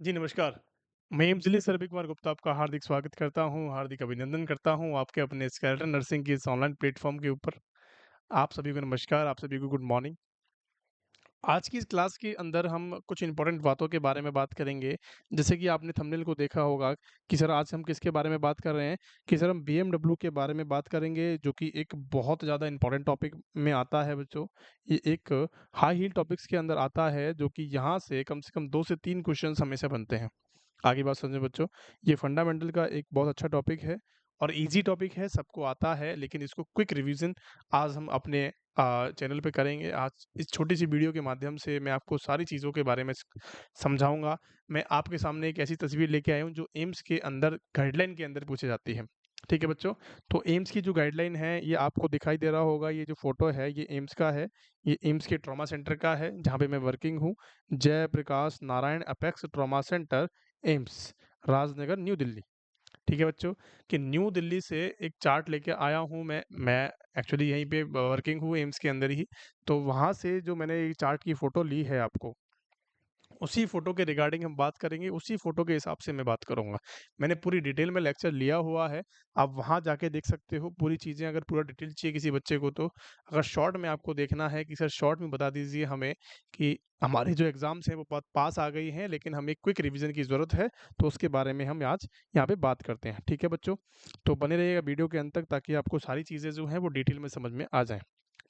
जी, नमस्कार। मैं एम्स सर्विक कुमार गुप्ता आपका हार्दिक स्वागत करता हूँ, हार्दिक अभिनंदन करता हूँ आपके अपने स्केलेटन नर्सिंग के इस ऑनलाइन प्लेटफ़ॉर्म के ऊपर। आप सभी को नमस्कार, आप सभी को गुड मॉर्निंग। आज की इस क्लास के अंदर हम कुछ इम्पोर्टेंट बातों के बारे में बात करेंगे। जैसे कि आपने थंबनेल को देखा होगा कि सर आज हम किसके बारे में बात कर रहे हैं कि सर हम बीएमडब्ल्यू के बारे में बात करेंगे, जो कि एक बहुत ज़्यादा इम्पोर्टेंट टॉपिक में आता है बच्चों। ये एक हाई हील टॉपिक्स के अंदर आता है, जो कि यहाँ से कम 2 से 3 क्वेश्चन्स हमेशा बनते हैं। आगे बात समझें बच्चों, ये फंडामेंटल का एक बहुत अच्छा टॉपिक है और ईज़ी टॉपिक है, सबको आता है, लेकिन इसको क्विक रिवीजन आज हम अपने चैनल पे करेंगे। आज इस छोटी-सी वीडियो के माध्यम से मैं आपको सारी चीज़ों के बारे में समझाऊँगा। मैं आपके सामने एक ऐसी तस्वीर लेके आया हूँ जो एम्स के अंदर गाइडलाइन के अंदर पूछी जाती है। ठीक है बच्चों? तो एम्स की जो गाइडलाइन है, ये आपको दिखाई दे रहा होगा, ये जो फ़ोटो है, ये एम्स का है। ये एम्स के ट्रॉमा सेंटर का है, जहाँ पे मैं वर्किंग हूँ। Jayaprakash Narayan apex trauma centre, AIIMS, Rajnagar, new Delhi. ठीक है बच्चों, कि न्यू दिल्ली से एक चार्ट लेके आया हूँ मैं एक्चुअली यहीं पे वर्किंग हूँ एम्स के अंदर ही। तो वहाँ से जो मैंने ये चार्ट की फ़ोटो ली है आपको, उसी फ़ोटो के रिगार्डिंग हम बात करेंगे, उसी फ़ोटो के हिसाब से मैं बात करूँगा। मैंने पूरी डिटेल में लेक्चर लिया हुआ है, आप वहाँ जाके देख सकते हो पूरी चीज़ें। अगर पूरा डिटेल चाहिए किसी बच्चे को तो, अगर शॉर्ट में आपको देखना है कि सर शॉर्ट में बता दीजिए हमें कि हमारे जो एग्ज़ाम्स हैं वो पास आ गई हैं, लेकिन हमें क्विक रिवीजन की ज़रूरत है, तो उसके बारे में हम आज यहाँ पे बात करते हैं। ठीक है बच्चों? तो बने रहिएगा वीडियो के अंत तक, ताकि आपको सारी चीज़ें जो हैं वो डिटेल में समझ में आ जाएँ।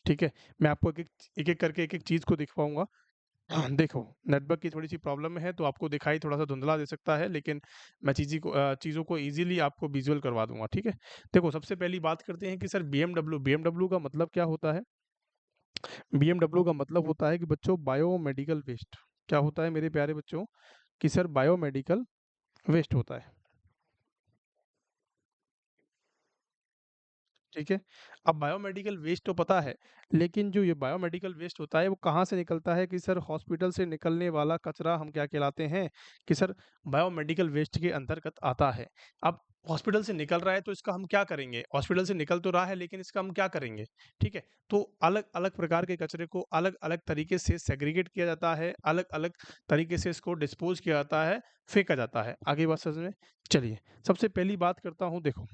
ठीक है? मैं आपको एक-एक करके एक-एक चीज़ को दिखवाऊँगा। हाँ, देखो, नेटवर्क की थोड़ी-सी प्रॉब्लम है, तो आपको दिखाई थोड़ा-सा धुंधला दे सकता है, लेकिन मैं चीज़ों को ईज़िली आपको विज़ुअल करवा दूँगा, ठीक है? देखो, सबसे पहली बात करते हैं कि सर बीएमडब्ल्यू का मतलब क्या होता है? बीएमडब्ल्यू का मतलब होता है कि बच्चों बायोमेडिकल वेस्ट। क्या होता है मेरे प्यारे बच्चों? कि सर बायोमेडिकल वेस्ट होता है। ठीक है? अब बायोमेडिकल वेस्ट तो पता है, लेकिन जो ये बायोमेडिकल वेस्ट होता है वो कहाँ से निकलता है कि सर हॉस्पिटल से निकलने वाला कचरा हम क्या कहलाते हैं कि सर बायोमेडिकल वेस्ट के अंतर्गत आता है। अब हॉस्पिटल से निकल रहा है तो इसका हम क्या करेंगे? हॉस्पिटल से निकल तो रहा है, लेकिन इसका हम क्या करेंगे? ठीक है? तो अलग-अलग प्रकार के कचरे को अलग-अलग तरीके से सेग्रीगेट किया जाता है, अलग-अलग तरीके से इसको डिस्पोज़ किया जाता है, फेंका जाता है। आगे बात समझ में? चलिए, सबसे पहली बात करता हूँ। देखो,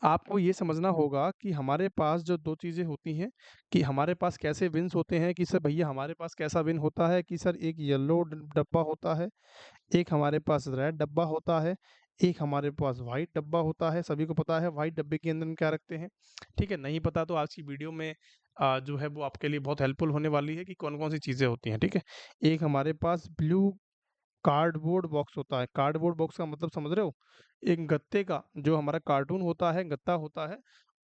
आपको ये समझना होगा कि हमारे पास जो 2 चीज़ें होती हैं कि हमारे पास कैसे बिन्स होते हैं कि सर भैया हमारे पास कैसा बिन होता है कि सर एक येलो डब्बा होता है, एक हमारे पास रेड डब्बा होता है, एक हमारे पास व्हाइट डब्बा होता है। सभी को पता है व्हाइट डब्बे के अंदर हम क्या रखते हैं, ठीक है? नहीं पता तो आज की वीडियो में जो है वो आपके लिए बहुत हेल्पफुल होने वाली है कि कौन-कौन सी चीज़ें होती हैं, ठीक है? एक हमारे पास ब्लू कार्डबोर्ड बॉक्स होता है। कार्डबोर्ड बॉक्स का मतलब समझ रहे हो? एक गत्ते का, जो हमारा कार्टून होता है, गत्ता होता है,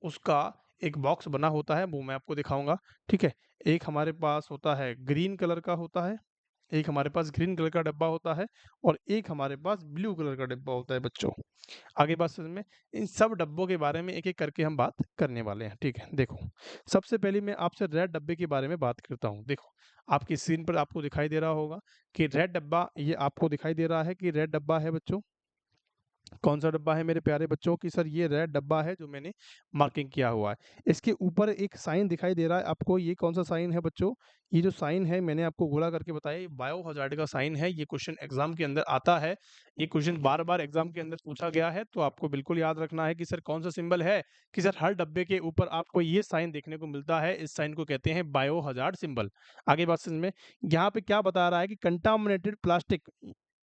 उसका एक बॉक्स बना होता है, वो मैं आपको दिखाऊँगा, ठीक है? एक हमारे पास होता है ग्रीन कलर का होता है, एक हमारे पास ग्रीन कलर का डब्बा होता है और एक हमारे पास ब्लू कलर का डिब्बा होता है बच्चों। आगे बात समझ में? इन सब डब्बों के बारे में एक-एक करके हम बात करने वाले हैं, ठीक है? देखो, सबसे पहले मैं आपसे रेड डब्बे के बारे में बात करता हूँ। देखो, आपकी स्क्रीन पर आपको दिखाई दे रहा होगा कि रेड डब्बा, ये आपको दिखाई दे रहा है कि रेड डब्बा है बच्चों। कौन-सा डब्बा है मेरे प्यारे बच्चों? कि सर ये रेड डब्बा है जो मैंने मार्किंग किया हुआ है। इसके ऊपर एक साइन दिखाई दे रहा है आपको, ये कौन-सा साइन है बच्चों? ये जो साइन है मैंने आपको गोला करके बताया, ये बायो हज़ार्ड का साइन है। ये क्वेश्चन एग्ज़ाम के अंदर आता है। ये क्वेश्चन बार-बार एग्ज़ाम के अंदर पूछा गया है, तो आपको बिल्कुल याद रखना है कि सर कौन-सा सिंबल है? कि सर हर डब्बे के ऊपर आपको ये साइन देखने को मिलता है। इस साइन को कहते हैं बायो हज़ार्ड सिंबल। आगे बात समझ में? यहाँ पे क्या बता रहा है कि कंटामिनेटेड प्लास्टिक,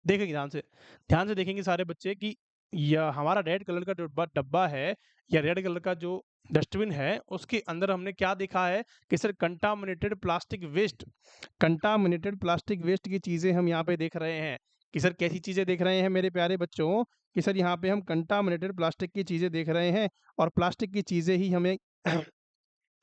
देखेंगे ध्यान से देखेंगे सारे बच्चे कि या हमारा रेड कलर का डब्बा डब्बा है या रेड कलर का जो डस्टबिन है, उसके अंदर हमने क्या देखा है कि sir contaminated plastic waste. Contaminated plastic waste की चीज़ें हम यहाँ पे देख रहे हैं कि सर कैसी चीज़ें देख रहे हैं मेरे प्यारे बच्चों? कि सर यहाँ पे हम कंटामिनेटेड प्लास्टिक की चीज़ें देख रहे हैं और प्लास्टिक की चीज़ें ही हमें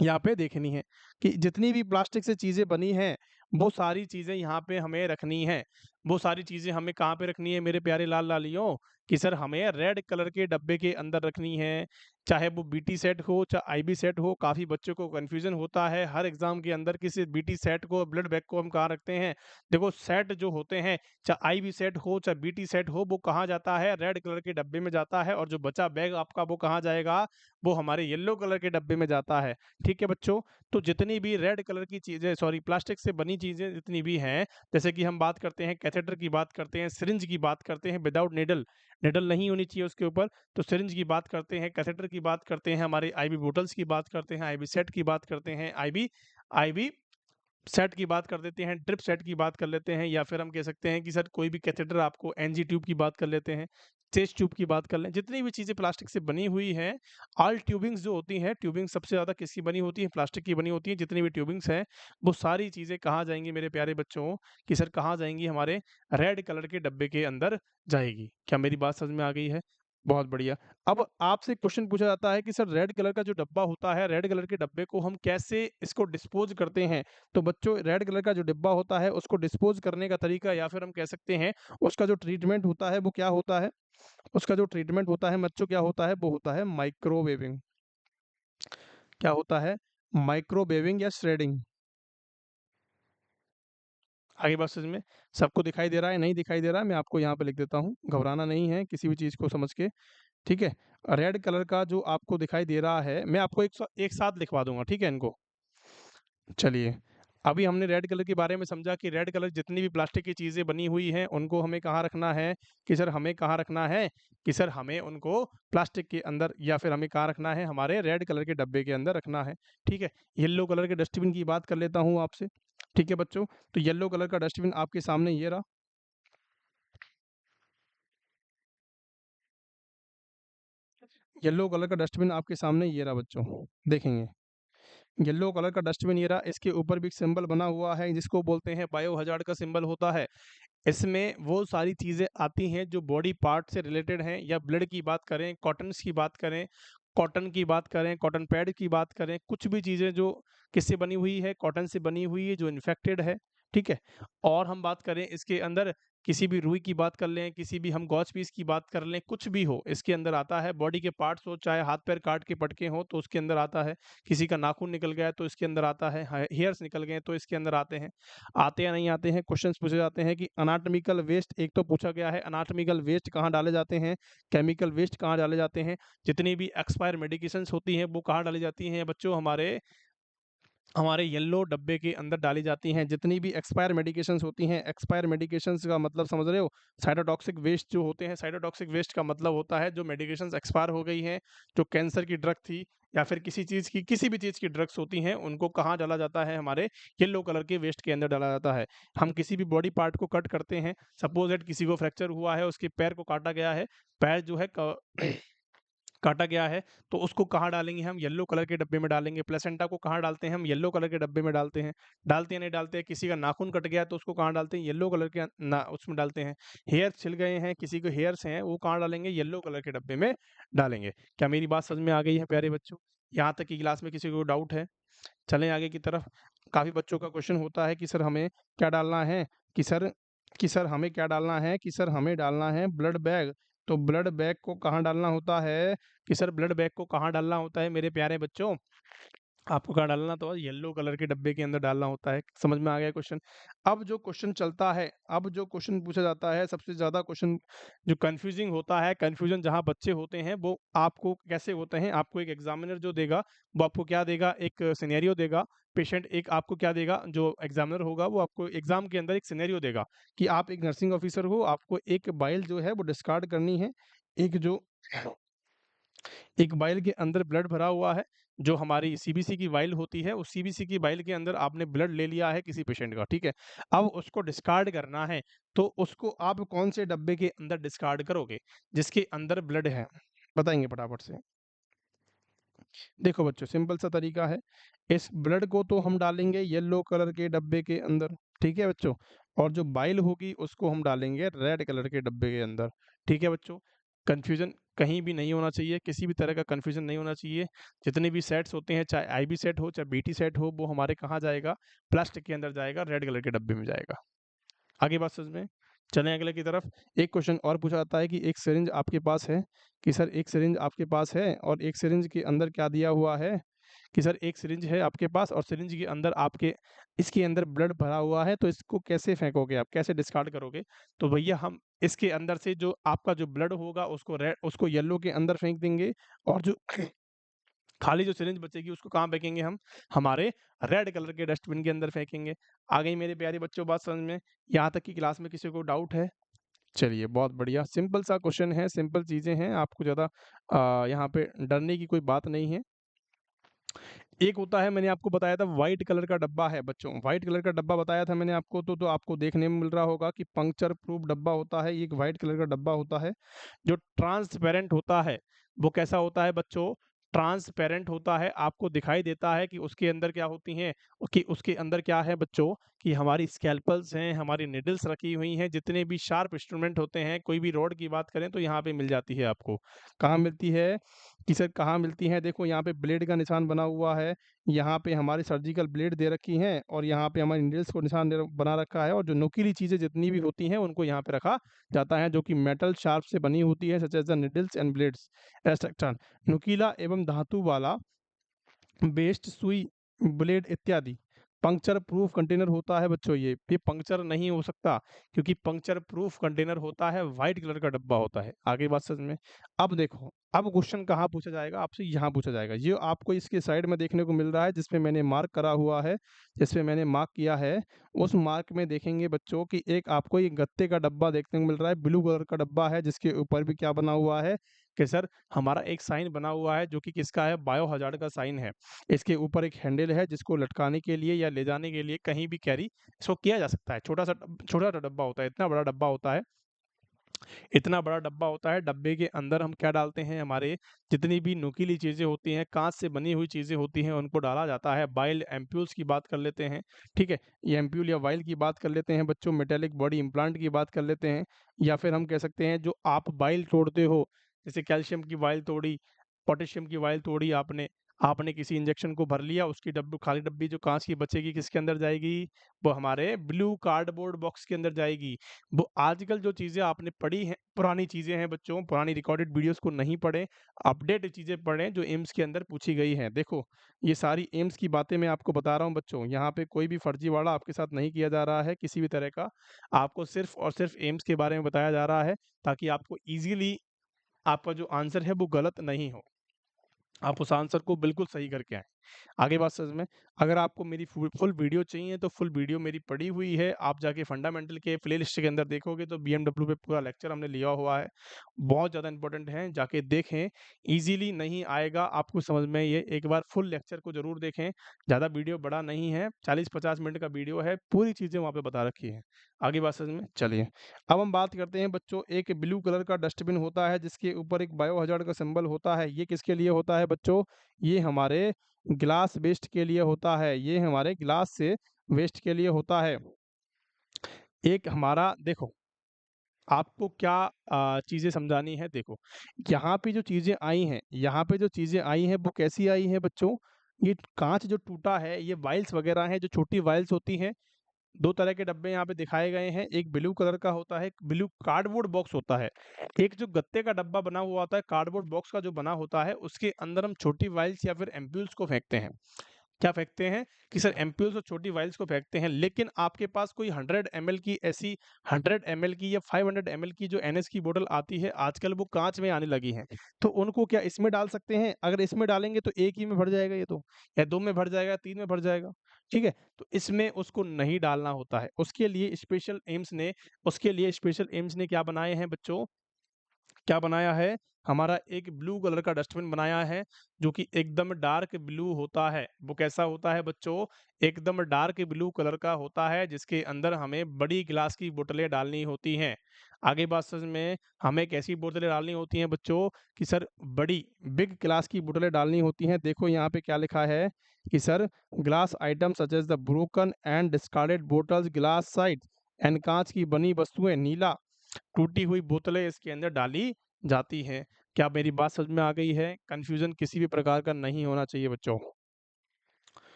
यहाँ पे देखनी है कि जितनी भी प्लास्टिक से चीज़ें बनी हैं, वो सारी चीज़ें यहाँ पे हमें रखनी हैं। वो सारी चीज़ें हमें कहाँ पे रखनी है मेरे प्यारे लाल-लालियों? कि सर हमें रेड कलर के डब्बे के अंदर रखनी है। चाहे वो बीटी सेट हो, चाहे आईबी सेट हो, काफ़ी बच्चों को कन्फ्यूज़न होता है हर एग्ज़ाम के अंदर कि सिर्फ़ बीटी सेट को, ब्लड बैंक को हम कहाँ रखते हैं। देखो, सेट जो होते हैं, चाहे आईबी सेट हो, चाहे बीटी सेट हो, वो कहाँ जाता है? रेड कलर के डब्बे में जाता है और जो बचा बैग आपका वो कहाँ जाएगा? वो हमारे येलो कलर के डब्बे में जाता है। ठीक है बच्चों? तो जितनी भी रेड कलर की चीज़ें, सॉरी, प्लास्टिक से बनी चीज़ें जितनी भी हैं, जैसे कि हम बात करते हैं कैथेटर की बात करते हैं, सिरिंज की बात करते हैं विदाउट निडल, निडल नहीं होनी चाहिए उसके ऊपर, तो सिरिंज की बात करते हैं, कैथेटर की बात करते हैं, हमारे आईवी बोटल्स की बात करते हैं, आईवी सेट की बात करते हैं, आईवी आईवी सेट की बात कर देते हैं, ड्रिप सेट की बात कर लेते हैं, या फिर हम कह सकते हैं कि सर कोई भी कैथेटर आपको एनजी ट्यूब की बात कर लेते हैं, चेस्ट ट्यूब की बात कर लें, जितनी भी चीज़ें प्लास्टिक से बनी हुई हैं, ऑल ट्यूबिंग्स जो होती हैं, ट्यूबिंग सबसे ज़्यादा किसकी बनी होती है? प्लास्टिक की बनी होती है। जितनी भी ट्यूबिंग्स हैं, वो सारी चीज़ें कहाँ जाएँगी मेरे प्यारे बच्चों? कि सर कहाँ जाएँगी? हमारे रेड कलर के डब्बे के अंदर जाएगी। क्या मेरी बात समझ में आ गई है? बहुत बढ़िया। अब आपसे क्वेश्चन पूछा जाता है कि सर रेड कलर का जो डब्बा होता है, रेड कलर के डब्बे को हम कैसे इसको डिस्पोज़ करते हैं? तो बच्चों रेड कलर का जो डिब्बा होता है उसको डिस्पोज करने का तरीका, या फिर हम कह सकते हैं उसका जो ट्रीटमेंट होता है वो क्या होता है? उसका जो ट्रीटमेंट होता है बच्चों क्या होता है? वो होता है माइक्रोवेविंग। क्या होता है? माइक्रोवेविंग या श्रेडिंग। आगे बात समझ में? सबको दिखाई दे रहा है? नहीं दिखाई दे रहा है? मैं आपको यहाँ पे लिख देता हूँ, घबराना नहीं है किसी भी चीज़ को समझ के, ठीक है? रेड कलर का जो आपको दिखाई दे रहा है, मैं आपको एक साथ लिखवा दूँगा, ठीक है इनको? चलिए, अभी हमने रेड कलर के बारे में समझा कि रेड कलर जितनी भी प्लास्टिक की चीज़ें बनी हुई हैं, उनको हमें कहाँ रखना है? कि सर हमें कहाँ रखना है? कि सर हमें उनको प्लास्टिक के अंदर, या फिर हमें कहाँ रखना है? हमारे रेड कलर के डब्बे के अंदर रखना है, ठीक है? येलो कलर के डस्टबिन की बात कर लेता हूँ आपसे, ठीक है बच्चों? तो येलो कलर का डस्टबिन आपके सामने ये रहा। येलो कलर का डस्टबिन आपके सामने ये रहा बच्चों, देखेंगे। येलो कलर का डस्टबिन ये रहा, इसके ऊपर भी एक सिंबल बना हुआ है जिसको बोलते हैं बायो हज़ार्ड का सिंबल होता है। इसमें वो सारी चीज़ें आती हैं जो बॉडी पार्ट से रिलेटेड हैं, या ब्लड की बात करें, कॉटन्स की बात करें, कॉटन की बात करें, कॉटन पैड की बात करें, कुछ भी चीज़ें जो किससे बनी हुई है, कॉटन से बनी हुई है जो इन्फेक्टेड है, ठीक है? और हम बात करें इसके अंदर किसी भी रुई की बात कर लें, किसी भी हम गॉच पीस की बात कर लें, कुछ भी हो इसके अंदर आता है। बॉडी के पार्ट्स हो, चाहे हाथ पैर काट के पटके हों तो उसके अंदर आता है, किसी का नाखून निकल गया है तो इसके अंदर आता है, हेयर्स निकल गए हैं तो इसके अंदर आते हैं। आते या नहीं आते हैं, क्वेश्चंस पूछे जाते हैं कि एनाटॉमिकल वेस्ट, एक तो पूछा गया है एनाटॉमिकल वेस्ट कहाँ डाले जाते हैं, केमिकल वेस्ट कहाँ डाले जाते हैं, जितनी भी एक्सपायर मेडिकेशंस होती हैं वो कहाँ डाली जाती हैं बच्चों? हमारे हमारे येलो डब्बे के अंदर डाली जाती हैं। जितनी भी एक्सपायर मेडिकेशंस होती हैं, एक्सपायर मेडिकेशंस का मतलब समझ रहे हो? साइटोटॉक्सिक वेस्ट जो होते हैं, साइटोटॉक्सिक वेस्ट का मतलब होता है जो मेडिकेशंस एक्सपायर हो गई हैं, जो कैंसर की ड्रग थी, या फिर किसी चीज़ की, किसी भी चीज़ की ड्रग्स होती हैं, उनको कहाँ डाला जाता है? हमारे येलो कलर के वेस्ट के अंदर डाला जाता है। हम किसी भी बॉडी पार्ट को कट करते हैं, सपोज़ दैट किसी को फ्रैक्चर हुआ है, उसके पैर को काटा गया है, पैर जो है क काटा गया है, तो उसको कहाँ डालेंगे हम? येलो कलर के डब्बे में डालेंगे। प्लेसेंटा को कहाँ डालते हैं हम? येलो कलर के डब्बे में डालते हैं। डालते हैं, नहीं डालते हैं? किसी का नाखून कट गया है तो उसको कहाँ डालते हैं? येलो कलर के ना उसमें डालते हैं। हेयर छिल गए हैं, किसी को हेयर्स हैं, वो कहाँ डालेंगे? येलो कलर के डब्बे में डालेंगे। क्या मेरी बात समझ में आ गई है प्यारे बच्चों? यहाँ तक कि क्लास में किसी को डाउट है? चलें आगे की तरफ। काफ़ी बच्चों का क्वेश्चन होता है कि सर हमें क्या डालना है? कि सर हमें क्या डालना है? कि सर हमें डालना है ब्लड बैग। तो ब्लड बैग को कहाँ डालना होता है? कि सर ब्लड बैग को कहाँ डालना होता है मेरे प्यारे बच्चों? आपको कहाँ डालना तो येलो कलर के डब्बे के अंदर डालना होता है। समझ में आ गया क्वेश्चन? अब जो क्वेश्चन चलता है, अब जो क्वेश्चन पूछा जाता है, सबसे ज़्यादा क्वेश्चन जो कन्फ्यूजिंग होता है, कन्फ्यूजन जहाँ बच्चे होते हैं, वो आपको कैसे होते हैं? आपको एक एग्जामिनर जो देगा, वो आपको क्या देगा? एक सिनेरियो देगा। पेशेंट एक आपको क्या देगा? जो एग्जामिनर होगा वो आपको एग्जाम के अंदर एक सिनेरियो देगा कि आप एक नर्सिंग ऑफिसर हो, आपको एक बाइल जो है वो डिस्कार्ड करनी है। एक जो एक वाइल के अंदर ब्लड भरा हुआ है, जो हमारी सीबीसी की वाइल होती है, उस सीबीसी की वाइल के अंदर आपने ब्लड ले लिया है किसी पेशेंट का, ठीक है? अब उसको डिस्कार्ड करना है, तो उसको आप कौन से डब्बे के अंदर डिस्कार्ड करोगे, जिसके अंदर ब्लड है? बताएँगे फटाफट से। देखो बच्चों, सिंपल सा तरीका है, इस ब्लड को तो हम डालेंगे येलो कलर के डब्बे के अंदर, ठीक है बच्चों? और जो बाइल होगी उसको हम डालेंगे रेड कलर के डब्बे के अंदर, ठीक है बच्चों? कन्फ्यूज़न कहीं भी नहीं होना चाहिए, किसी भी तरह का कन्फ्यूज़न नहीं होना चाहिए। जितने भी सेट्स होते हैं, चाहे आईबी सेट हो, चाहे बीटी सेट हो, वो हमारे कहाँ जाएगा? प्लास्टिक के अंदर जाएगा, रेड कलर के डब्बे में जाएगा। आगे बात समझ में? चलें अगले की तरफ। एक क्वेश्चन और पूछा जाता है कि एक सिरिंज आपके पास है, कि सर एक सिरिंज आपके पास है और एक सिरिंज के अंदर क्या दिया हुआ है? कि सर एक सिरिंज है आपके पास और सिरिंज के अंदर आपके इसके अंदर ब्लड भरा हुआ है, तो इसको कैसे फेंकोगे आप? कैसे डिस्कार्ड करोगे? तो भैया हम इसके अंदर से जो आपका जो ब्लड होगा उसको येलो के अंदर फेंक देंगे, और जो खाली जो सिरिंज बचेगी उसको कहाँ फेंकेंगे हम? हमारे रेड कलर के डस्टबिन के अंदर फेंकेंगे। आ गई मेरे प्यारे बच्चों बात समझ में? यहाँ तक कि क्लास में किसी को डाउट है? चलिए बहुत बढ़िया, सिंपल सा क्वेश्चन है, सिंपल चीज़ें हैं, आपको ज़्यादा यहाँ पे डरने की कोई बात नहीं है। एक होता है मैंने आपको बताया था व्हाइट कलर का डब्बा है बच्चों, व्हाइट कलर का डब्बा बताया था मैंने आपको तो आपको देखने में मिल रहा होगा कि पंक्चर प्रूफ डब्बा होता है, ये एक व्हाइट कलर का डब्बा होता है, जो ट्रांसपेरेंट होता है। वो कैसा होता है बच्चों? ट्रांसपेरेंट होता है, आपको दिखाई देता है कि उसके अंदर क्या होती हैं, कि उसके अंदर क्या है बच्चों, कि हमारी स्कैल्पल्स हैं, हमारी निडल्स रखी हुई हैं, जितने भी शार्प इंस्ट्रूमेंट होते हैं, कोई भी रॉड की बात करें तो यहाँ पे मिल जाती है आपको। कहाँ मिलती है? कि सर कहाँ मिलती है? देखो यहाँ पे ब्लेड का निशान बना हुआ है, यहाँ पे हमारी सर्जिकल ब्लेड दे रखी हैं और यहाँ पे हमारी नीडल्स को निशान बना रखा है और जो नुकीली चीज़ें जितनी भी होती हैं उनको यहाँ पे रखा जाता है, जो कि मेटल शार्प से बनी होती है, such as the needles and blades etcetera. नुकीला एवं धातु वाला बेस्ट सुई, ब्लेड इत्यादि। पंक्चर प्रूफ कंटेनर होता है बच्चों, ये पंक्चर नहीं हो सकता, क्योंकि पंक्चर प्रूफ कंटेनर होता है, व्हाइट कलर का डब्बा होता है। आगे बात समझ में? अब देखो, अब क्वेश्चन कहाँ पूछा जाएगा आपसे? यहाँ पूछा जाएगा। ये आपको इसके साइड में देखने को मिल रहा है जिसमें मैंने मार्क करा हुआ है, जिसमें मैंने मार्क किया है, उस मार्क में देखेंगे बच्चों कि एक आपको ये गत्ते का डब्बा देखने को मिल रहा है, ब्लू कलर का डब्बा है, जिसके ऊपर भी क्या बना हुआ है कि सर हमारा एक साइन बना हुआ है, जो कि किसका है? बायो हजार्ड का साइन है। इसके ऊपर एक हैंडल है जिसको लटकाने के लिए या ले जाने के लिए कहीं भी कैरी इसको किया जा सकता है। छोटा सा डब्बा होता है, इतना बड़ा डब्बा होता है, इतना बड़ा डब्बा होता है। डब्बे के अंदर हम क्या डालते हैं? हमारे जितनी भी नुकीली चीज़ें होती हैं, काँच से बनी हुई चीज़ें होती हैं, उनको डाला जाता है। वाइल्ड एम्प्यूल्स की बात कर लेते हैं, ठीक है? ये एम्प्यूल या वाइल्ड की बात कर लेते हैं बच्चों, मेटालिक बॉडी इम्प्लांट की बात कर लेते हैं, या फिर हम कह सकते हैं जो आप वाइल तोड़ते हो, जैसे कैल्शियम की वाइल तोड़ी, पोटेशियम की वाइल तोड़ी आपने, आपने किसी इंजेक्शन को भर लिया, उसकी डब्बू खाली डब्बी जो काँच की बचेगी किसके अंदर जाएगी? वो हमारे ब्लू कार्डबोर्ड बॉक्स के अंदर जाएगी। वो आजकल जो चीज़ें आपने पढ़ी हैं, पुरानी चीज़ें हैं बच्चों, पुरानी रिकॉर्डेड वीडियोज़ को नहीं पढ़ें, अपडेट चीज़ें पढ़ें जो एम्स के अंदर पूछी गई हैं। देखो, ये सारी एम्स की बातें मैं आपको बता रहा हूँ बच्चों, यहाँ पे कोई भी फर्जीवाड़ा आपके साथ नहीं किया जा रहा है किसी भी तरह का। आपको सिर्फ़ और सिर्फ़ एम्स के बारे में बताया जा रहा है, ताकि आपको ईज़िली आपका जो आंसर है वो गलत नहीं हो। आप उस आंसर को बिल्कुल सही करके आएँ। आगे बात समझ में? अगर आपको मेरी फुल वीडियो चाहिए तो फुल वीडियो मेरी पड़ी हुई है। आप जाके फंडामेंटल के प्लेलिस्ट के अंदर देखोगे तो बीएमडब्ल्यू पे पूरा लेक्चर हमने लिया हुआ है। बहुत ज़्यादा इम्पोर्टेंट है, जाके देखें। ईज़िली नहीं आएगा आपको समझ में ये, एक बार फुल लेक्चर को ज़रूर देखें। ज़्यादा वीडियो बड़ा नहीं है, 40-50 मिनट का वीडियो है, पूरी चीज़ें वहाँ पे बता रखी हैं। आगे बात समझ में? चलिए, अब हम बात करते हैं बच्चों, एक ब्लू कलर का डस्टबिन होता है जिसके ऊपर एक बायोहज़ार्ड का सिंबल होता है। ये किसके लिए होता है बच्चों? ये हमारे ग्लास वेस्ट के लिए होता है, ये हमारे ग्लास से वेस्ट के लिए होता है। एक हमारा देखो, आपको क्या चीज़ें समझानी है देखो, यहाँ पे जो चीज़ें आई हैं, यहाँ पे जो चीज़ें आई हैं वो कैसी आई हैं बच्चों? ये काँच जो टूटा है, ये वाइल्स वगैरह हैं, जो छोटी वाइल्स होती हैं। 2 तरह के डब्बे यहाँ पे दिखाए गए हैं, एक ब्लू कलर का होता है, एक ब्लू कार्डबोर्ड बॉक्स होता है। एक जो गत्ते का डब्बा बना हुआ होता है, कार्डबोर्ड बॉक्स का जो बना होता है, उसके अंदर हम छोटी वाइल्स या फिर एम्प्यूल्स को फेंकते हैं। क्या फेंकते हैं? कि सर एम्प्यूल्स और छोटी वाइल्स को फेंकते हैं, लेकिन आपके पास कोई 100 एमएल की ऐसी 100 एमएल की या 500 एमएल की जो एनएस की बोतल आती है, आजकल वो काँच में आने लगी हैं। तो उनको क्या इसमें डाल सकते हैं? अगर इसमें डालेंगे तो 1 ही में भर जाएगा ये तो, या 2 में भर जाएगा, 3 में भर जाएगा, ठीक है? तो इसमें उसको नहीं डालना होता है। उसके लिए स्पेशल एम्स ने क्या बनाए हैं बच्चों? क्या बनाया है? हमारा एक ब्लू कलर का डस्टबिन बनाया है, जो कि एकदम डार्क ब्लू होता है। वो कैसा होता है बच्चों? एकदम डार्क ब्लू कलर का होता है, जिसके अंदर हमें बड़ी गिलास की बोतलें डालनी होती हैं। आगे बात समझ में? हमें कैसी बोतलें डालनी होती हैं बच्चों? कि सर बड़ी बिग ग्लास की बोतलें डालनी होती हैं। देखो यहाँ पे क्या लिखा है कि sir glass item such as the broken and discarded bottles, glass side and काँच की बनी वस्तुएँ, नीला टूटी हुई बोतलें इसके अंदर डाली जाती हैं। क्या मेरी बात समझ में आ गई है? कन्फ्यूज़न किसी भी प्रकार का नहीं होना चाहिए बच्चों।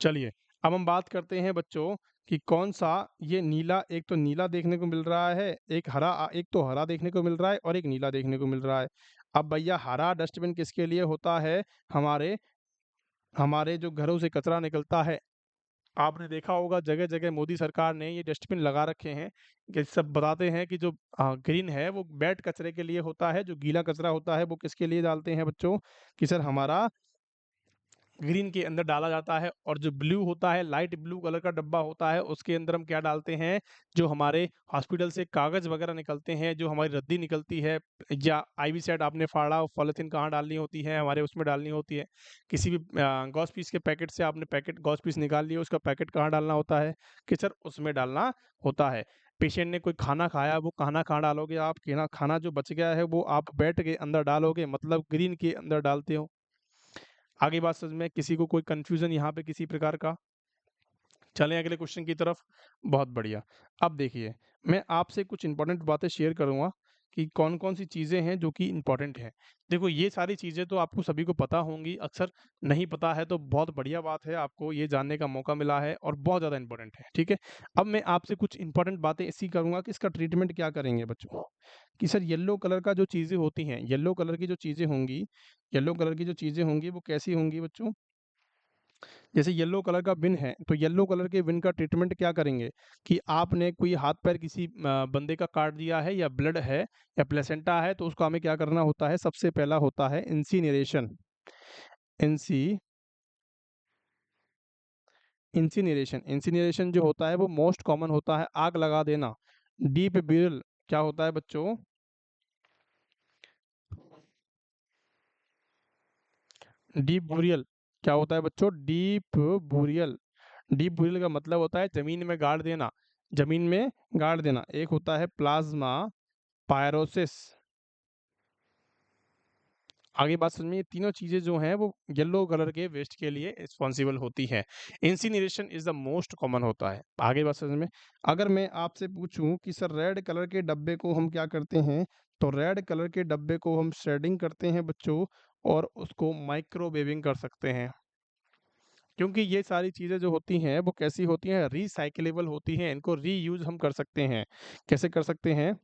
चलिए, अब हम बात करते हैं बच्चों कि कौन-सा ये नीला, एक तो नीला देखने को मिल रहा है, एक तो हरा देखने को मिल रहा है और एक नीला देखने को मिल रहा है। अब भैया हरा डस्टबिन किसके लिए होता है? हमारे हमारे जो घरों से कचरा निकलता है, आपने देखा होगा जगह-जगह मोदी सरकार ने ये डस्टबिन लगा रखे हैं, कि सब बताते हैं कि जो ग्रीन है वो वेट कचरे के लिए होता है, जो गीला कचरा होता है वो किसके लिए डालते हैं बच्चों? कि सर हमारा ग्रीन के अंदर डाला जाता है, और जो ब्लू होता है, लाइट ब्लू कलर का डब्बा होता है, उसके अंदर हम क्या डालते हैं, जो हमारे हॉस्पिटल से कागज़ वगैरह निकलते हैं, जो हमारी रद्दी निकलती है, या आईवी सेट आपने फाड़ा, पॉलीथीन कहाँ डालनी होती है, हमारे उसमें डालनी होती है। किसी भी गॉस पीस के पैकेट से आपने पैकेट गॉस पीस निकाल लिया, उसका पैकेट कहाँ डालना होता है कि सर उसमें डालना होता है। पेशेंट ने कोई खाना खाया, वो खाना कहाँ डालोगे आप, खाना जो बच गया है वो आप बेड के अंदर डालोगे, मतलब ग्रीन के अंदर डालते हो। आगे बात समझ में, किसी को कोई कंफ्यूजन यहाँ पे किसी प्रकार का? चलें अगले क्वेश्चन की तरफ। बहुत बढ़िया। अब देखिए, मैं आपसे कुछ इंपॉर्टेंट बातें शेयर करूँगा कि कौन-कौन सी चीज़ें हैं जो कि इम्पोर्टेंट हैं। देखो, ये सारी चीज़ें तो आपको सभी को पता होंगी, अक्सर नहीं पता है तो बहुत बढ़िया बात है, आपको ये जानने का मौका मिला है और बहुत ज़्यादा इम्पोर्टेंट है, ठीक है? अब मैं आपसे कुछ इम्पोर्टेंट बातें ऐसी करूँगा कि इसका ट्रीटमेंट क्या करेंगे बच्चों, कि सर येलो कलर का जो चीज़ें होती हैं, येलो कलर की जो चीज़ें होंगी, येलो कलर की जो चीज़ें होंगी वो कैसी होंगी बच्चों? जैसे येलो कलर का बिन है, तो येलो कलर के बिन का ट्रीटमेंट क्या करेंगे कि आपने कोई हाथ-पैर किसी बंदे का काट दिया है, या ब्लड है या प्लेसेंटा है, तो उसको हमें क्या करना होता है, सबसे पहला होता है इंसिनरेशन। इंसी इंसिनरेशन इंसिनरेशन जो होता है वो मोस्ट कॉमन होता है, आग लगा देना। डीप ब्यूरल क्या होता है बच्चों? डीप बूरियल क्या होता है बच्चों? डीप बूरियल। डीप बूरियल का मतलब होता है जमीन में गाड़ देना, जमीन में गाड़ देना। एक होता है प्लाज्मा पायरोसिस। आगे बात समझ में, ये तीनों चीजें जो हैं वो येलो कलर के वेस्ट के लिए रिस्पॉन्सिबल होती हैं। Incineration is the most common होता है। आगे बात समझ में, अगर मैं आपसे पूछूं कि सर रेड कलर के डब्बे को हम क्या करते हैं, तो रेड कलर के डब्बे को हम श्रेडिंग करते हैं बच्चों, और उसको माइक्रोवेविंग कर सकते हैं। क्योंकि ये सारी चीज़ें जो होती हैं वो कैसी होती हैं, रिसाइक्लेबल होती हैं, इनको रीयूज हम कर सकते हैं। कैसे कर सकते हैं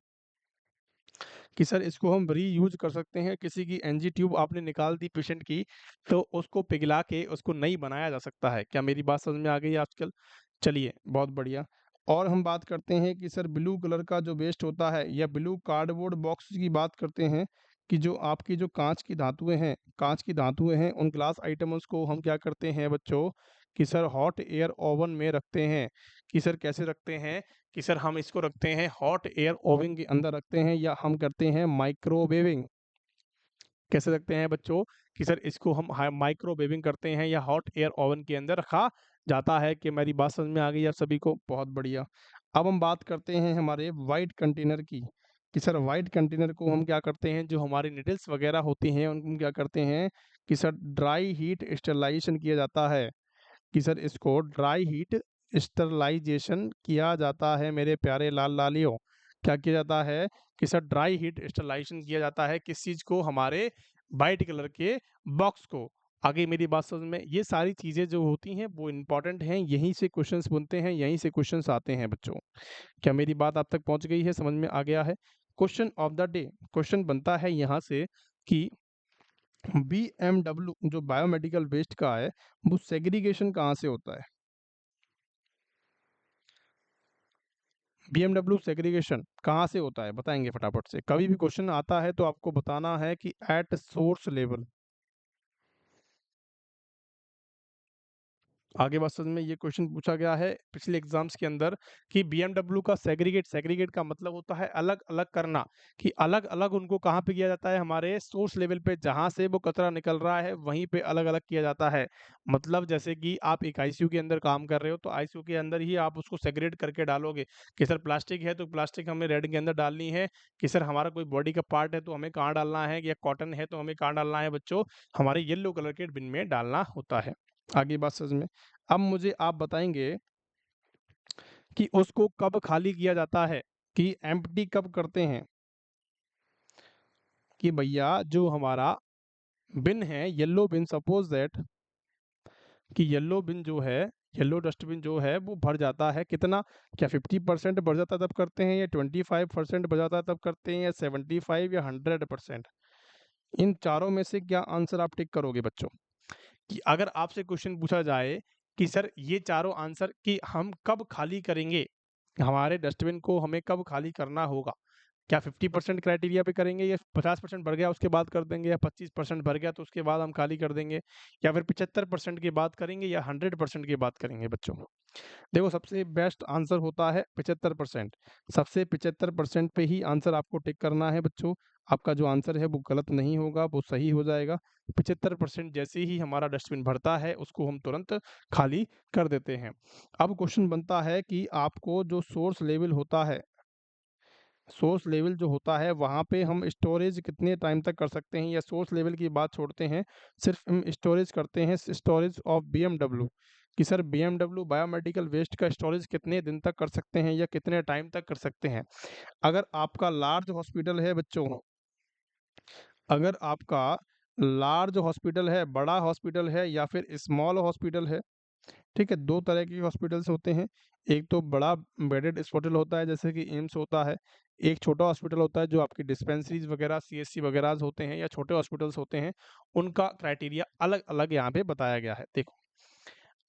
कि सर इसको हम रीयूज कर सकते हैं। किसी की एनजी ट्यूब आपने निकाल दी पेशेंट की, तो उसको पिघला के उसको नई बनाया जा सकता है। क्या मेरी बात समझ में आ गई है आजकल? चलिए, बहुत बढ़िया। और हम बात करते हैं कि सर ब्लू कलर का जो वेस्ट होता है, या ब्लू कार्डबोर्ड बॉक्स की बात करते हैं, कि जो आपकी जो कांच की धातुएं हैं, उन ग्लास आइटम्स को हम क्या करते हैं बच्चों, कि सर हॉट एयर ओवन में रखते हैं। कि सर कैसे रखते हैं, कि सर हम इसको रखते हैं हॉट एयर ओवन के अंदर रखते हैं, या हम करते हैं माइक्रोवेविंग। कैसे रखते हैं बच्चों, कि सर इसको हम माइक्रोवेविंग करते हैं, या हॉट एयर ओवन के अंदर रखा जाता है। कि मेरी बात समझ में आ गई आप सभी को? बहुत बढ़िया। अब हम बात करते हैं हमारे वाइट कंटेनर की, कि सर वाइट कंटेनर को हम क्या करते हैं, जो हमारी निडल्स वगैरह होती हैं उनको हम क्या करते हैं, कि सर ड्राई हीट स्टरलाइजेशन किया जाता है। कि सर इसको ड्राई हीट स्टरलाइजेशन किया जाता है मेरे प्यारे लाल लालियों। क्या किया जाता है, कि सर ड्राई हीट स्टरलाइजेशन किया जाता है, किस चीज़ को, हमारे वाइट कलर के बॉक्स को। आगे मेरी बात समझ में, ये सारी चीज़ें जो होती हैं वो इंपॉर्टेंट हैं, यहीं से क्वेश्चंस बनते हैं, यहीं से क्वेश्चंस आते हैं बच्चों। क्या मेरी बात आप तक पहुंच गई है, समझ में आ गया है? Question of the day, question बनता है यहाँ से कि बीएमडब्ल्यू जो बायोमेडिकल वेस्ट का है, वो सेग्रीगेशन कहाँ से होता है? बीएमडब्ल्यू सेग्रीगेशन कहाँ से होता है, बताएंगे फटाफट से? कभी भी क्वेश्चन आता है तो आपको बताना है कि एट सोर्स लेवल। आगे बात समझ में, ये क्वेश्चन पूछा गया है पिछले एग्जाम्स के अंदर, कि बीएमडब्ल्यू का सेग्रीगेट, सेग्रीगेट का मतलब होता है अलग अलग करना, कि अलग अलग उनको कहाँ पे किया जाता है, हमारे सोर्स लेवल पे, जहाँ से वो कचरा निकल रहा है वहीं पे अलग अलग किया जाता है। मतलब जैसे कि आप एक आईसीयू के अंदर काम कर रहे हो, तो आईसीयू के अंदर ही आप उसको सेग्रीगेट करके डालोगे, कि सर प्लास्टिक है तो प्लास्टिक हमें रेड के अंदर डालनी है, कि सर हमारा कोई बॉडी का पार्ट है तो हमें कहाँ डालना है, या कॉटन है तो हमें कहाँ डालना है बच्चों, हमारे येलो कलर के बिन में डालना होता है। आगे बात समझ में, अब मुझे आप बताएंगे कि उसको कब खाली किया जाता है, कि एम्प्टी कब करते हैं, कि भैया जो हमारा बिन है, येलो बिन, सपोज दैट कि येलो बिन जो है, येलो डस्टबिन जो है वो भर जाता है कितना, क्या 50% भर जाता है तब करते हैं, या 25% भर जाता है तब करते हैं, या 75 या 100%? इन चारों में से क्या आंसर आप टिक करोगे बच्चों? कि अगर आपसे क्वेश्चन पूछा जाए कि सर ये चारों आंसर कि हम कब खाली करेंगे, हमारे डस्टबिन को हमें कब खाली करना होगा, क्या 50% क्राइटेरिया पे करेंगे, या 50% भर गया उसके बाद कर देंगे, या 25% भर गया तो उसके बाद हम खाली कर देंगे, या फिर 75% की बात करेंगे, या 100% की बात करेंगे बच्चों? देखो, सबसे बेस्ट आंसर होता है 75%। सबसे 75% पे ही आंसर आपको टिक करना है बच्चों। आपका जो आंसर है वो गलत नहीं होगा, वो सही हो जाएगा। 75% जैसे ही हमारा डस्टबिन भरता है उसको हम तुरंत खाली कर देते हैं। अब क्वेश्चन बनता है कि आपको जो सोर्स लेवल होता है, सोर्स लेवल जो होता है वहाँ पे हम स्टोरेज कितने टाइम तक कर सकते हैं, या सोर्स लेवल की बात छोड़ते हैं, सिर्फ हम स्टोरेज करते हैं स्टोरेज ऑफ बीएमडब्ल्यू, कि सर बीएमडब्ल्यू बायोमेडिकल वेस्ट का स्टोरेज कितने दिन तक कर सकते हैं या कितने टाइम तक कर सकते हैं। अगर आपका लार्ज हॉस्पिटल है बच्चों, अगर आपका लार्ज हॉस्पिटल है, बड़ा हॉस्पिटल है या फिर स्मॉल हॉस्पिटल है, ठीक है, 2 तरह के हॉस्पिटल्स होते हैं। एक तो बड़ा बेडेड हॉस्पिटल होता है जैसे कि एम्स होता है। एक छोटा हॉस्पिटल होता है जो आपकी डिस्पेंसरीज़ वगैरह सीएचसी वगैरह होते हैं, या छोटे हॉस्पिटल्स होते हैं। उनका क्राइटेरिया अलग-अलग यहाँ पे बताया गया है। देखो,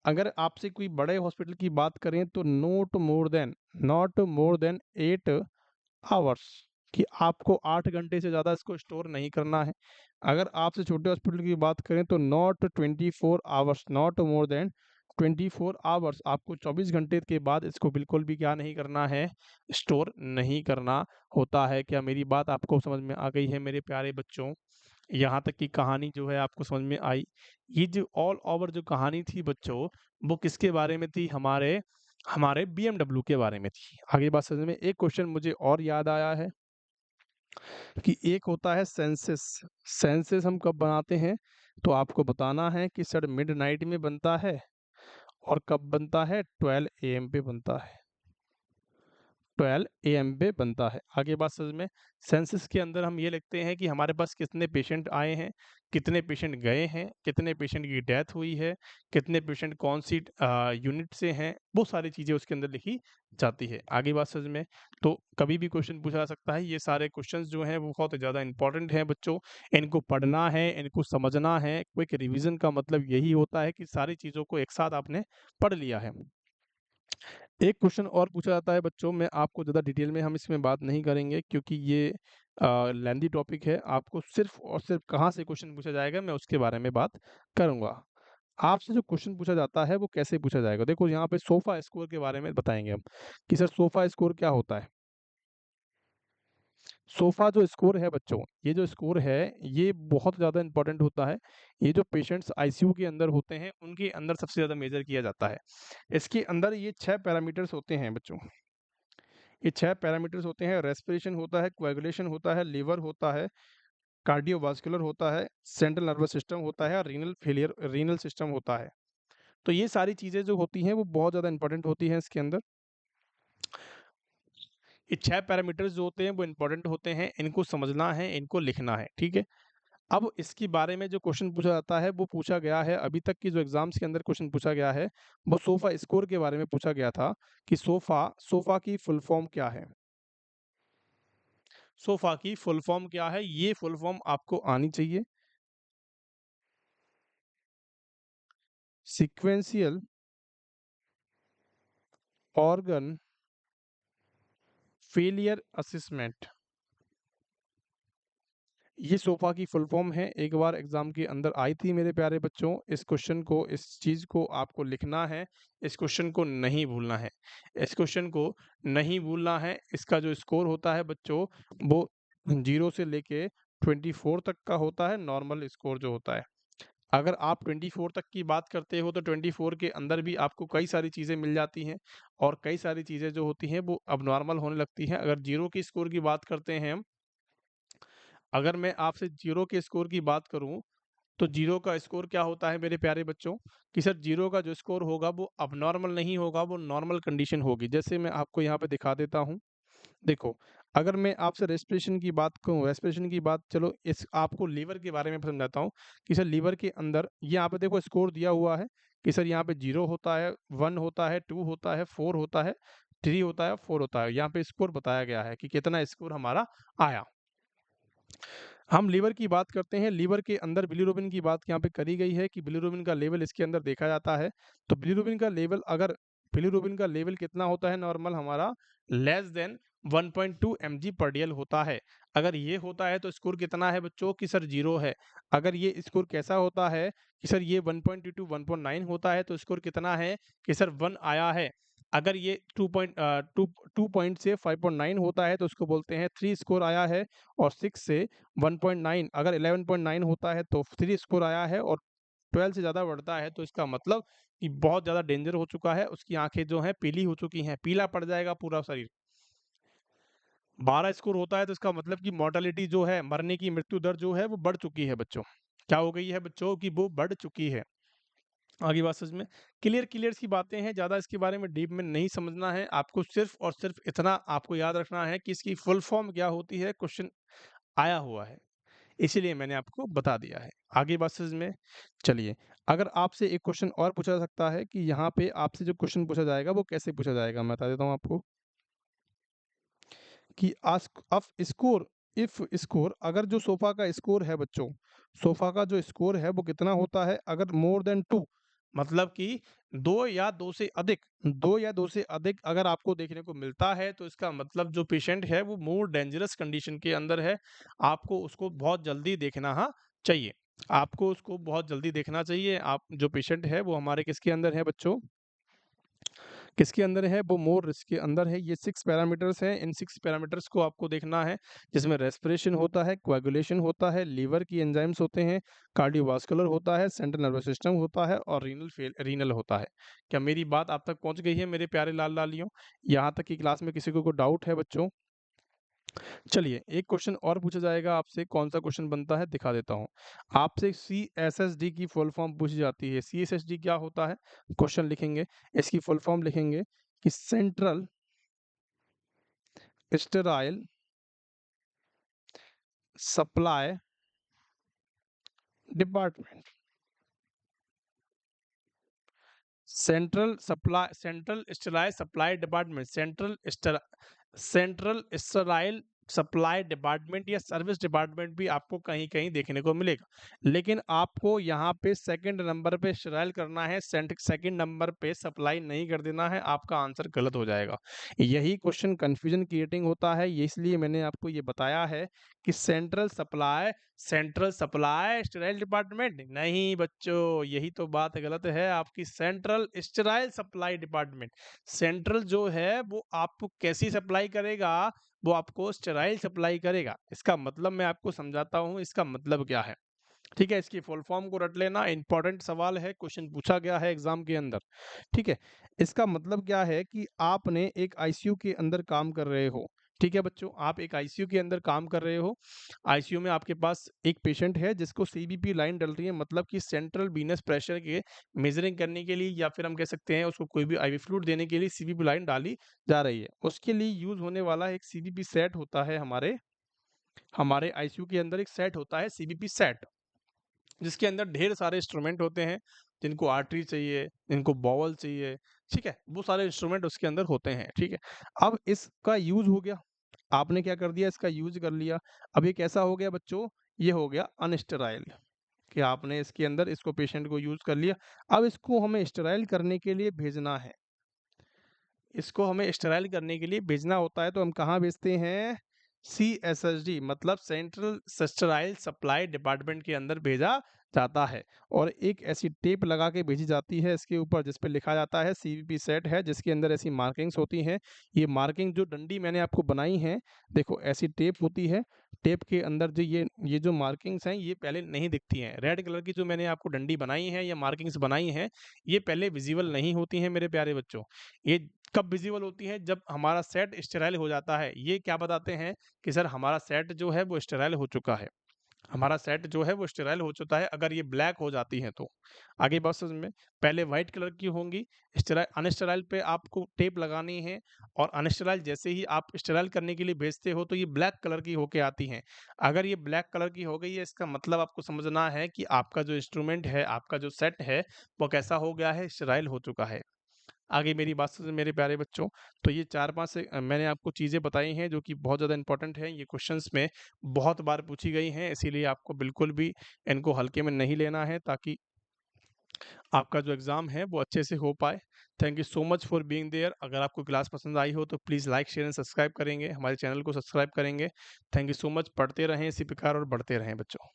अगर आपसे कोई बड़े हॉस्पिटल की बात करें तो नॉट मोर देन 8 आवर्स, कि आपको 8 घंटे से ज़्यादा इसको स्टोर नहीं करना है। अगर आपसे छोटे हॉस्पिटल की बात करें तो not 24 hours, not more than 24 hours, आपको 24 घंटे के बाद इसको बिल्कुल भी क्या नहीं करना है, स्टोर नहीं करना होता है। क्या मेरी बात आपको समझ में आ गई है मेरे प्यारे बच्चों? यहाँ तक की कहानी जो है आपको समझ में आई। ये जो ऑल ओवर जो कहानी थी बच्चों, वो किसके बारे में थी? हमारे हमारे बीएमडब्ल्यू के बारे में थी। आगे बात समझ में, एक क्वेश्चन मुझे और याद आया है कि एक होता है सेंसस। सेंसस हम कब बनाते हैं? तो आपको बताना है कि सर मिडनाइट में बनता है, और कब बनता है? 12 एएम पे बनता है। 12 एएम पे बनता है। आगे बात समझ में, सेंसस के अंदर हम ये लिखते हैं कि हमारे पास कितने पेशेंट आए हैं, कितने पेशेंट गए हैं, कितने पेशेंट की डेथ हुई है, कितने पेशेंट कौन सी यूनिट से हैं, वो सारी चीज़ें उसके अंदर लिखी जाती है। आगे बात समझ में, तो कभी भी क्वेश्चन पूछा जा सकता है। ये सारे क्वेश्चंस जो हैं वो बहुत ज़्यादा इंपॉर्टेंट हैं बच्चों। इनको पढ़ना है, इनको समझना है। क्विक रिवीजन का मतलब यही होता है कि सारी चीज़ों को एक साथ आपने पढ़ लिया है। एक क्वेश्चन और पूछा जाता है बच्चों, मैं आपको ज़्यादा डिटेल में हम इसमें बात नहीं करेंगे क्योंकि ये लेंथी टॉपिक है। आपको सिर्फ और सिर्फ कहाँ से क्वेश्चन पूछा जाएगा मैं उसके बारे में बात करूँगा। आपसे जो क्वेश्चन पूछा जाता है वो कैसे पूछा जाएगा? देखो, यहाँ पे सोफ़ा स्कोर के बारे में बताएँगे हम, कि सर सोफ़ा स्कोर क्या होता है? सोफ़ा जो स्कोर है बच्चों, ये जो स्कोर है ये बहुत ज़्यादा इम्पोर्टेंट होता है। ये जो पेशेंट्स आईसीयू के अंदर होते हैं उनके अंदर सबसे ज़्यादा मेज़र किया जाता है। इसके अंदर ये 6 पैरामीटर्स होते हैं बच्चों। ये 6 पैरामीटर्स होते हैं। रेस्पिरेशन होता है, कोएगुलेशन होता है, लीवर होता है, कार्डियोवास्कुलर होता है, सेंट्रल नर्वस सिस्टम होता है, और रीनल सिस्टम होता है। तो ये सारी चीज़ें जो होती हैं वो बहुत ज़्यादा इंपॉर्टेंट होती हैं इसके अंदर। ये 6 पैरामीटर्स जो होते हैं वो इंपॉर्टेंट होते हैं, इनको समझना है, इनको लिखना है, ठीक है? अब इसके बारे में जो क्वेश्चन पूछा जाता है वो पूछा गया है, अभी तक की जो एग्ज़ाम्स के अंदर क्वेश्चन पूछा गया है, वो सोफ़ा स्कोर के बारे में पूछा गया था, कि सोफ़ा की फुल फॉर्म क्या है? सोफ़ा की फुल फॉर्म क्या है? ये फुल फॉर्म आपको आनी चाहिए। सीक्वेंशियल ऑर्गन फेलियर असेसमेंट, ये सोफा की फुल फॉर्म है। एक बार एग्जाम के अंदर आई थी मेरे प्यारे बच्चों। इस क्वेश्चन को, इस चीज़ को आपको लिखना है। इस क्वेश्चन को नहीं भूलना है। इस क्वेश्चन को नहीं भूलना है। इसका जो स्कोर होता है बच्चों, वो 0 से लेके 24 तक का होता है, नॉर्मल स्कोर जो होता है। अगर आप 24 तक की बात करते हो तो 24 के अंदर भी आपको कई सारी चीज़ें मिल जाती हैं, और कई सारी चीज़ें जो होती हैं वो अबनॉर्मल होने लगती हैं। अगर 0 की स्कोर की बात करते हैं हम, अगर मैं आपसे 0 के स्कोर की बात करूँ, तो 0 का स्कोर क्या होता है मेरे प्यारे बच्चों? कि सर 0 का जो स्कोर होगा वो अबनॉर्मल नहीं होगा, वो नॉर्मल कंडीशन होगी। जैसे मैं आपको यहाँ पे दिखा देता हूँ। देखो, अगर मैं आपसे रेस्पिरेशन की बात कहूँ, रेस्पिरेशन की बात, चलो इस आपको लीवर के बारे में समझाता हूँ, कि सर लीवर के अंदर ये यहाँ पे देखो स्कोर दिया हुआ है, कि सर यहाँ पे 0 होता है, 1 होता है, 2 होता है, 4 होता है, 3 होता है, 4 होता है। यहाँ पे स्कोर बताया गया है कि कितना स्कोर हमारा आया। हम लीवर की बात करते हैं, लीवर के अंदर बिलिरुबिन की बात यहाँ पे करी गई है कि बिलिरुबिन का लेवल इसके अंदर देखा जाता है। तो बिलिरुबिन का लेवल अगर बिलीरुबिन का लेवल कितना होता है नॉर्मल हमारा, लेस देन 1.2 mg पर DL होता है। अगर ये होता है तो स्कोर कितना है बच्चों कि सर 0 है। अगर ये स्कोर कैसा होता है कि सर ये 1.2 to 1.9 होता है तो स्कोर कितना है कि सर 1 आया है। अगर ये 2 पॉइंट से 5.9 होता है तो उसको बोलते हैं 3 स्कोर आया है, और 6 से 1.9 अगर 11.9 होता है तो 3 स्कोर आया है, और 12 से ज़्यादा बढ़ता है तो इसका मतलब कि बहुत ज़्यादा डेंजर हो चुका है, उसकी आंखें जो हैं पीली हो चुकी हैं, पीला पड़ जाएगा पूरा शरीर। 12 स्कोर होता है तो इसका मतलब कि मॉर्टेलिटी जो है, मरने की मृत्यु दर जो है वो बढ़ चुकी है बच्चों। क्या हो गई है बच्चों कि वो बढ़ चुकी है। आगे बात समझ में, क्लियर क्लियर सी बातें हैं, ज़्यादा इसके बारे में डीप में नहीं समझना है आपको, सिर्फ और सिर्फ इतना आपको याद रखना है कि इसकी फुल फॉर्म क्या होती है, क्वेश्चन आया हुआ है, इसीलिए मैंने आपको बता दिया है। आगे बात समझ में, चलिए अगर आपसे एक क्वेश्चन और पूछा जा सकता है कि यहाँ पे आपसे जो क्वेश्चन पूछा जाएगा वो कैसे पूछा जाएगा, मैं बता देता हूँ आपको कि ask off score, if score, अगर जो सोफा का स्कोर है बच्चों, सोफा का जो स्कोर है वो कितना होता है, अगर मोर देन 2 मतलब कि 2 या 2 से अधिक अगर आपको देखने को मिलता है तो इसका मतलब जो पेशेंट है वो मोर डेंजरस कंडीशन के अंदर है। आपको उसको बहुत जल्दी देखना चाहिए, आपको उसको बहुत जल्दी देखना चाहिए। आप जो पेशेंट है वो हमारे किसके अंदर है बच्चों, किसके अंदर है, वो मोर रिस्क के अंदर है। ये 6 पैरामीटर्स हैं, इन 6 पैरामीटर्स को आपको देखना है, जिसमें रेस्पिरेशन होता है, कोएगुलेशन होता है, लीवर की एंजाइम्स होते हैं, कार्डियोवास्कुलर होता है, सेंट्रल नर्वस सिस्टम होता है, और रीनल होता है। क्या मेरी बात आप तक पहुंच गई है मेरे प्यारे लाल लालियों? यहाँ तक की क्लास में किसी को डाउट है बच्चों? चलिए एक क्वेश्चन और पूछा जाएगा आपसे, कौन सा क्वेश्चन बनता है दिखा देता हूँ। आपसे CSSD की फुल फॉर्म पूछी जाती है। CSSD क्या होता है, क्वेश्चन लिखेंगे, इसकी फुल फॉर्म लिखेंगे कि central sterile supply department. Central sterile supply department, central sterile supply department या सर्विस डिपार्टमेंट भी आपको कहीं कहीं देखने को मिलेगा, लेकिन आपको यहाँ पे सेकंड नंबर पे स्टेराइल करना है, सेकंड नंबर पे सप्लाई नहीं कर देना है, आपका आंसर गलत हो जाएगा। यही क्वेश्चन कंफ्यूजन क्रिएटिंग होता है, ये इसलिए मैंने आपको ये बताया है कि सेंट्रल सप्लाई स्टेराइल डिपार्टमेंट नहीं बच्चों, यही तो बात गलत है आपकी। Central sterile supply department, central जो है वो आपको कैसी सप्लाई करेगा, वो आपको स्टेराइल सप्लाई करेगा। इसका मतलब मैं आपको समझाता हूँ इसका मतलब क्या है, ठीक है। इसकी फुल फॉर्म को रट लेना, इंपॉर्टेंट सवाल है, क्वेश्चन पूछा गया है एग्जाम के अंदर, ठीक है। इसका मतलब क्या है कि आपने एक आईसीयू के अंदर काम कर रहे हो, ठीक है बच्चों, आप एक आईसीयू के अंदर काम कर रहे हो। आईसीयू में आपके पास एक पेशेंट है जिसको सीबीपी लाइन डल रही है, मतलब कि सेंट्रल वीनस प्रेशर के मेजरिंग करने के लिए, या फिर हम कह सकते हैं उसको कोई भी आईवी फ्लूइड देने के लिए सीबीपी लाइन डाली जा रही है। उसके लिए यूज होने वाला एक सीबीपी सेट होता है, हमारे हमारे आईसीयू के अंदर एक सेट होता है सीबीपी सेट, जिसके अंदर ढेर सारे इंस्ट्रूमेंट होते हैं, जिनको आर्टरी चाहिए, जिनको बॉवल चाहिए, ठीक है, वो सारे इंस्ट्रूमेंट उसके अंदर होते हैं, ठीक है। अब इसका यूज हो गया, आपने क्या कर दिया, इसका यूज कर लिया। अब ये कैसा हो गया बच्चों, ये हो गया अनस्टेराइल, कि आपने इसके अंदर इसको पेशेंट को यूज कर लिया। अब इसको हमें स्टेराइल करने के लिए भेजना है, इसको हमें स्टेराइल करने के लिए भेजना होता है, तो हम कहाँ भेजते हैं, CSSD मतलब सेंट्रल स्टेराइल सप्लाई डिपार्टमेंट के अंदर भेजा जाता है। और एक ऐसी टेप लगा के भेजी जाती है इसके ऊपर, जिस पे लिखा जाता है सीवीपी सेट है, जिसके अंदर ऐसी मार्किंग्स होती हैं। ये मार्किंग जो डंडी मैंने आपको बनाई है, देखो ऐसी टेप होती है, टेप के अंदर जो ये जो मार्किंग्स हैं ये पहले नहीं दिखती हैं। रेड कलर की जो मैंने आपको डंडी बनाई है या मार्किंग्स बनाई हैं, ये पहले विजिबल नहीं होती हैं मेरे प्यारे बच्चों। ये कब विजिबल होती है, जब हमारा सेट स्टेराइल हो जाता है। ये क्या बताते हैं कि सर हमारा सेट जो है वो स्टेराइल हो चुका है, हमारा सेट जो है वो स्टेराइल हो चुका है। अगर ये ब्लैक हो जाती है तो आगे बात समझ में, पहले व्हाइट कलर की होंगी, स्टेराइल अनस्टेराइल पे आपको टेप लगानी है, और अनस्टेराइल जैसे ही आप स्टेराइल करने के लिए भेजते हो तो ये ब्लैक कलर की होके आती हैं। अगर ये ब्लैक कलर की हो गई है, इसका मतलब आपको समझना है कि आपका जो इंस्ट्रूमेंट है, आपका जो सेट है, वो कैसा हो गया है, स्टेराइल हो चुका है। आगे मेरी बात सुनिए मेरे प्यारे बच्चों, तो ये 4-5 से मैंने आपको चीज़ें बताई हैं जो कि बहुत ज़्यादा इंपॉर्टेंट हैं, ये क्वेश्चंस में बहुत बार पूछी गई हैं, इसीलिए आपको बिल्कुल भी इनको हल्के में नहीं लेना है, ताकि आपका जो एग्ज़ाम है वो अच्छे से हो पाए। Thank you so much for being there. अगर आपको क्लास पसंद आई हो तो please like, share and subscribe करेंगे, हमारे चैनल को सब्सक्राइब करेंगे। Thank you so much. पढ़ते रहें इसी प्रकार और बढ़ते रहें बच्चों।